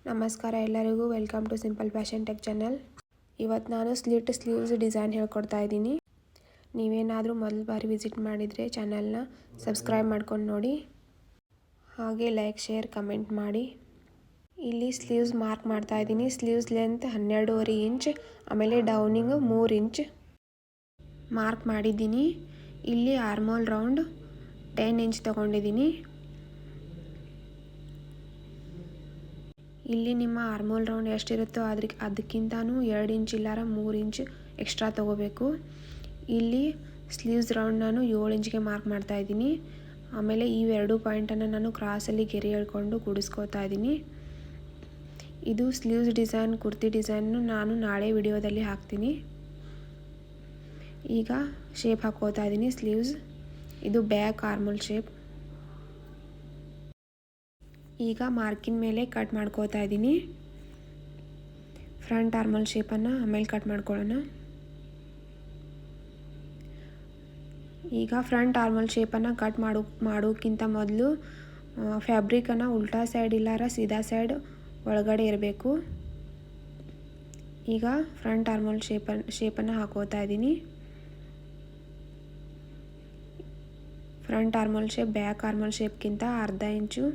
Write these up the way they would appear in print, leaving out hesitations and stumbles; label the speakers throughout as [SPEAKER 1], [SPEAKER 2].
[SPEAKER 1] ನಮಸ್ಕಾರ ಎಲ್ಲರಿಗೂ, welcome to simple fashion tech channel. ಇವತ್ತು ನಾನು ಸ್ಲೀವ್ಸ್ ಡಿಸೈನ್ ಹೇಳ್ಕೊಡ್ತಾ ಇದ್ದೀನಿ. ನೀವೇನಾದರೂ ಮೊದಲು ಬಾರಿ ವಿಸಿಟ್ ಮಾಡಿದರೆ ಚಾನಲ್ನ ಸಬ್ಸ್ಕ್ರೈಬ್ ಮಾಡ್ಕೊಂಡು ನೋಡಿ, ಹಾಗೆ ಲೈಕ್, ಶೇರ್, ಕಮೆಂಟ್ ಮಾಡಿ. ಇಲ್ಲಿ ಸ್ಲೀವ್ಸ್ ಮಾರ್ಕ್ ಮಾಡ್ತಾ ಇದ್ದೀನಿ. ಸ್ಲೀವ್ಸ್ ಲೆಂತ್ 12.5 ಇಂಚ್, ಆಮೇಲೆ ಡೌನಿಂಗ್ 3 ಇಂಚ್ ಮಾರ್ಕ್ ಮಾಡಿದ್ದೀನಿ. ಇಲ್ಲಿ ಆರ್ಮೋಲ್ ರೌಂಡ್ 10 ಇಂಚ್ ತೊಗೊಂಡಿದ್ದೀನಿ. ಇಲ್ಲಿ ನಿಮ್ಮ ಆರ್ಮೋಲ್ ರೌಂಡ್ ಎಷ್ಟಿರುತ್ತೋ ಅದಕ್ಕಿಂತನೂ 2 ಇಂಚ್ ಇಲ್ಲಾರ 3 ಇಂಚ್ ಎಕ್ಸ್ಟ್ರಾ ತೊಗೋಬೇಕು. ಇಲ್ಲಿ ಸ್ಲೀವ್ಸ್ ರೌಂಡ್ ನಾನು 7 ಇಂಚ್ಗೆ ಮಾರ್ಕ್ ಮಾಡ್ತಾ ಇದ್ದೀನಿ. ಆಮೇಲೆ ಈ 2 ಪಾಯಿಂಟನ್ನು ನಾನು ಕ್ರಾಸಲ್ಲಿ ಗೆರೆ ಎಳ್ಕೊಂಡು ಕೂಡಿಸ್ಕೋತಾ ಇದ್ದೀನಿ. ಇದು ಸ್ಲೀವ್ಸ್ ಡಿಸೈನ್, ಕುರ್ತಿ ಡಿಸೈನು ನಾನು ನಾಳೆ ವಿಡಿಯೋದಲ್ಲಿ ಹಾಕ್ತೀನಿ. ಈಗ ಶೇಪ್ ಹಾಕೋತಾ ಇದ್ದೀನಿ. ಸ್ಲೀವ್ಸ್ ಇದು ಬ್ಯಾಕ್ ಆರ್ಮೋಲ್ ಶೇಪ್. ಈಗ ಮಾರ್ಕಿನ ಮೇಲೆ ಕಟ್ ಮಾಡ್ಕೋತಾ ಇದ್ದೀನಿ. ಫ್ರಂಟ್ ಆರ್ಮಲ್ ಶೇಪನ್ನು ಆಮೇಲೆ ಕಟ್ ಮಾಡ್ಕೊಳ್ಳೋಣ. ಈಗ ಫ್ರಂಟ್ ಆರ್ಮಲ್ ಶೇಪನ್ನು ಕಟ್ ಮಾಡೋಕ್ಕಿಂತ ಮೊದಲು ಫ್ಯಾಬ್ರಿಕನ್ನು ಉಲ್ಟಾ ಸೈಡ್ ಇಲ್ಲಾರ ಸೀದಾ ಸೈಡ್ ಒಳಗಡೆ ಇರಬೇಕು. ಈಗ ಫ್ರಂಟ್ ಆರ್ಮಲ್ ಶೇಪನ್ನು ಹಾಕೋತಾ ಇದ್ದೀನಿ. ಫ್ರಂಟ್ ಆರ್ಮಲ್ ಶೇಪ್ ಬ್ಯಾಕ್ ಆರ್ಮಲ್ ಶೇಪ್ಗಿಂತ ಅರ್ಧ ಇಂಚು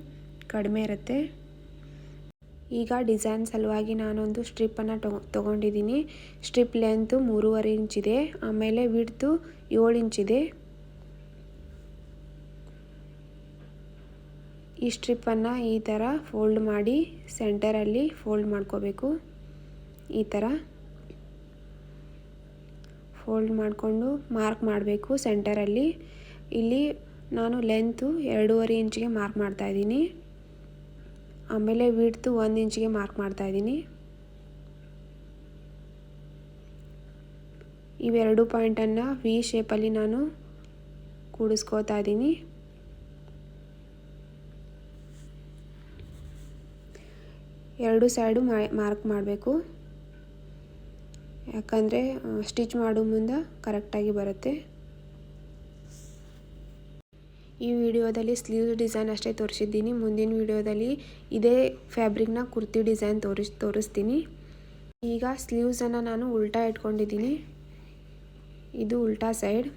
[SPEAKER 1] ಕಡಿಮೆ ಇರುತ್ತೆ. ಈಗ ಡಿಸೈನ್ ಸಲುವಾಗಿ ನಾನೊಂದು ಸ್ಟ್ರಿಪ್ಪನ್ನು ತೊಗೊಂಡಿದ್ದೀನಿ. ಸ್ಟ್ರಿಪ್ ಲೆಂತು 3.5 ಇಂಚ್ ಇದೆ, ಆಮೇಲೆ ವಿಡ್ತು 7 ಇಂಚ್ ಇದೆ. ಈ ಸ್ಟ್ರಿಪ್ಪನ್ನು ಈ ಥರ ಫೋಲ್ಡ್ ಮಾಡಿ ಸೆಂಟರಲ್ಲಿ ಫೋಲ್ಡ್ ಮಾಡ್ಕೋಬೇಕು. ಈ ಥರ ಫೋಲ್ಡ್ ಮಾಡಿಕೊಂಡು ಮಾರ್ಕ್ ಮಾಡಬೇಕು ಸೆಂಟರಲ್ಲಿ. ಇಲ್ಲಿ ನಾನು ಲೆಂತು 2.5 ಇಂಚಿಗೆ ಮಾರ್ಕ್ ಮಾಡ್ತಾ ಇದ್ದೀನಿ. ಆಮೇಲೆ ವಿಡ್ತು 1 ಇಂಚಿಗೆ ಮಾರ್ಕ್ ಮಾಡ್ತಾ ಇದ್ದೀನಿ. ಇವೆರಡು ಪಾಯಿಂಟನ್ನು ವಿ ಶೇಪಲ್ಲಿ ನಾನು ಕೂಡಿಸ್ಕೋತಾ ಇದ್ದೀನಿ. ಎರಡು ಸೈಡು ಮಾರ್ಕ್ ಮಾಡಬೇಕು, ಯಾಕಂದರೆ ಸ್ಟಿಚ್ ಮಾಡೋ ಮುಂದೆ ಕರೆಕ್ಟಾಗಿ ಬರುತ್ತೆ. ಈ ವಿಡಿಯೋದಲ್ಲಿ ಸ್ಲೀವ್ ಡಿಸೈನ್ ಅಷ್ಟೇ ತೋರಿಸಿದ್ದೀನಿ. ಮುಂದಿನ ವಿಡಿಯೋದಲ್ಲಿ ಇದೇ ಫ್ಯಾಬ್ರಿಕ್ನ ಕುರ್ತಿ ಡಿಸೈನ್ ತೋರಿಸ್ತೀನಿ. ಈಗ ಸ್ಲೀವ್ಸನ್ನು ನಾನು ಉಲ್ಟಾ ಇಟ್ಕೊಂಡಿದ್ದೀನಿ. ಇದು ಉಲ್ಟಾ ಸೈಡ್.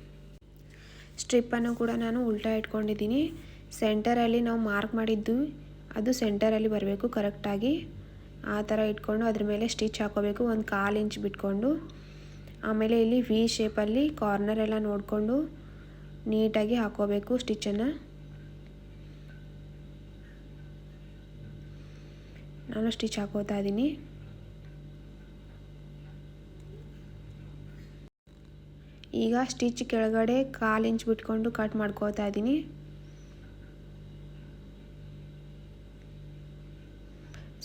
[SPEAKER 1] ಸ್ಟ್ರಿಪ್ಪನ್ನು ಕೂಡ ನಾನು ಉಲ್ಟಾ ಇಟ್ಕೊಂಡಿದ್ದೀನಿ. ಸೆಂಟರಲ್ಲಿ ನಾವು ಮಾರ್ಕ್ ಮಾಡಿದ್ದು ಅದು ಸೆಂಟರಲ್ಲಿ ಬರಬೇಕು ಕರೆಕ್ಟಾಗಿ. ಆ ಥರ ಇಟ್ಕೊಂಡು ಅದ್ರ ಮೇಲೆ ಸ್ಟಿಚ್ ಹಾಕೋಬೇಕು, 1/4 ಇಂಚ್ ಬಿಟ್ಕೊಂಡು. ಆಮೇಲೆ ಇಲ್ಲಿ ವಿ ಶೇಪಲ್ಲಿ ಕಾರ್ನರ್ ಎಲ್ಲ ನೋಡಿಕೊಂಡು ನೀಟಾಗಿ ಹಾಕೋಬೇಕು ಸ್ಟಿಚ್ಚನ್ನು. ನಾನು ಸ್ಟಿಚ್ ಹಾಕೋತಾ ಇದ್ದೀನಿ. ಈಗ ಸ್ಟಿಚ್ ಕೆಳಗಡೆ 1/4 ಇಂಚ್ ಬಿಟ್ಕೊಂಡು ಕಟ್ ಮಾಡ್ಕೋತಾ ಇದ್ದೀನಿ.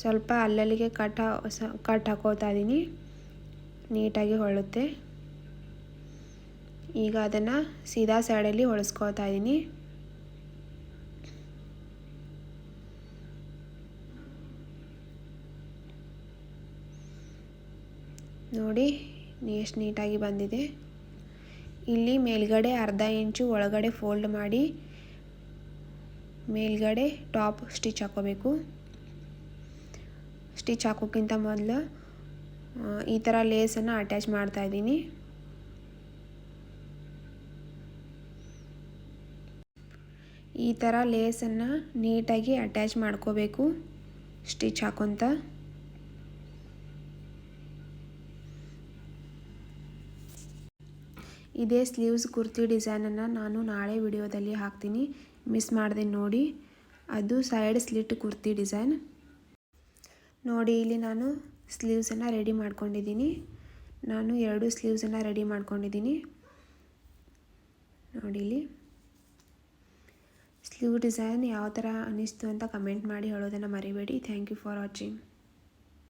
[SPEAKER 1] ಸ್ವಲ್ಪ ಅಲ್ಲಲ್ಲಿಗೆ ಕಟ್ ಹಾಕೋತಾ ಇದ್ದೀನಿ, ನೀಟಾಗಿ ಹೊಳುತ್ತೆ. ಈಗ ಅದನ್ನು ಸೀದಾ ಸೈಡಲ್ಲಿ ಹೊಳಿಸ್ಕೋತಾ ಇದ್ದೀನಿ. ನೋಡಿ ಎಷ್ಟು ನೀಟಾಗಿ ಬಂದಿದೆ. ಇಲ್ಲಿ ಮೇಲ್ಗಡೆ ಅರ್ಧ ಇಂಚು ಒಳಗಡೆ ಫೋಲ್ಡ್ ಮಾಡಿ ಮೇಲ್ಗಡೆ ಟಾಪ್ ಸ್ಟಿಚ್ ಹಾಕೋಬೇಕು. ಸ್ಟಿಚ್ ಹಾಕೋಕ್ಕಿಂತ ಮೊದಲು ಈ ಥರ ಲೇಸನ್ನು ಅಟ್ಯಾಚ್ ಮಾಡ್ತಾ ಇದ್ದೀನಿ. ಈ ಥರ ಲೇಸನ್ನು ನೀಟಾಗಿ ಅಟ್ಯಾಚ್ ಮಾಡ್ಕೋಬೇಕು ಸ್ಟಿಚ್ ಹಾಕೊತ. ಇದೇ ಸ್ಲೀವ್ಸ್ ಕುರ್ತಿ ಡಿಸೈನನ್ನು ನಾನು ನಾಳೆ ವಿಡಿಯೋದಲ್ಲಿ ಹಾಕ್ತೀನಿ, ಮಿಸ್ ಮಾಡಿದೆ ನೋಡಿ. ಅದು ಸೈಡ್ ಸ್ಲಿಟ್ ಕುರ್ತಿ ಡಿಸೈನ್ ನೋಡಿ. ಇಲ್ಲಿ ನಾನು ಸ್ಲೀವ್ಸನ್ನು ರೆಡಿ ಮಾಡ್ಕೊಂಡಿದ್ದೀನಿ. ನಾನು 2 ಸ್ಲೀವ್ಸನ್ನು ರೆಡಿ ಮಾಡ್ಕೊಂಡಿದ್ದೀನಿ ನೋಡಿ. ಇಲ್ಲಿ ಸ್ಲೀವ್ ಡಿಸೈನ್ ಯಾವ ಥರ ಅನ್ನಿಸ್ತು ಅಂತ ಕಮೆಂಟ್ ಮಾಡಿ ಹೇಳೋದನ್ನು ಮರಿಬೇಡಿ. Thank you for watching.